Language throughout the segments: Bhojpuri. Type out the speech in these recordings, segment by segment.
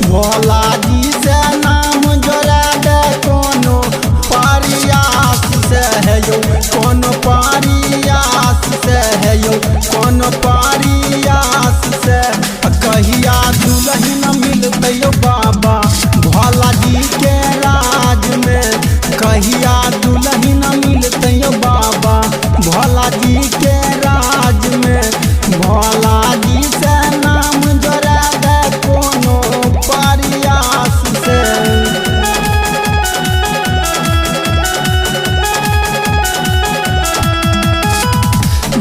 भोला जी से नाम जोड़ा दे कोनो पारियास से है यो, कोनो पारियास से है यो, कोनो पारियास से कहिया दुल्हन मिलते यो बाबा भोला जी के राज में। कहिया दुल्हन मिलते यो बाबा भोला जी के राज में। भोला जी से नाम जोड़ा दे कोनो पारियास से।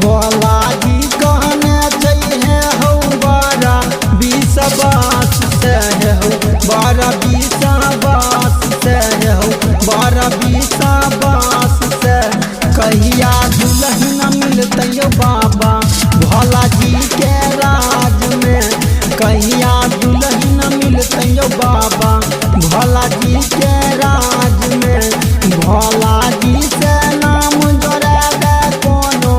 भोला जी कहने चाहिए हो बारा बीसबास से हो, बारा बीसबास से हो, बारा बीसबास से कहिया दुल्हन मिलते यो बाबा भोला जी के राज में। कहिया दुल्हन मिलते यो बाबा भोला जी के राज में। भोला जी से नाम जोड़ा दे कोनो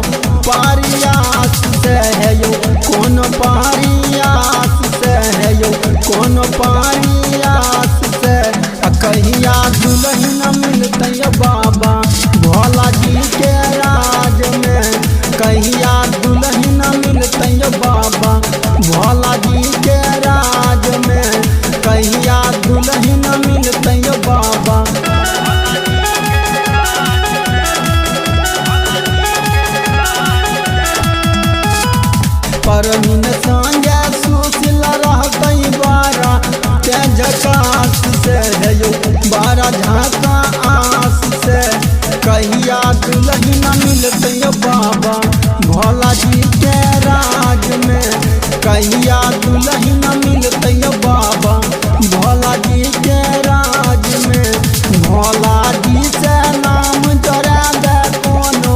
पारियास से है यो, कोनो पारियास से है यो, कोनो पारियास से कहिया दुल्हन मिलते यो बाबा भोला जी के राज में। कहिया दुल्हन मिलते यो बाबा भोला जी के राज में। कहिया दुल्हन मिलते यो बाबा। परमीन संगे सुशील रहते बारा के झकास से है यो, बारा झकास से कहिया दुल्हन मिलते यो बाबा भोला जी के राज में। कहिया दुल्हन मिलते यो बाबा भोला जी के राज में। भोला जी से नाम जोड़ा दे कोनो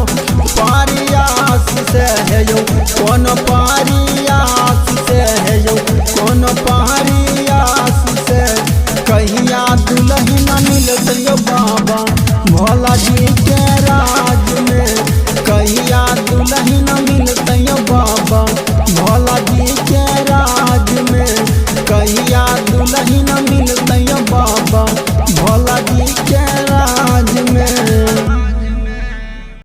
पारियास से है यो, कोनो पारियास से है यो, कोनो पारियास से कहिया दुल्हन मिलते यो बाबा भोला जी के राज में। कहिया दुल्हन मिलते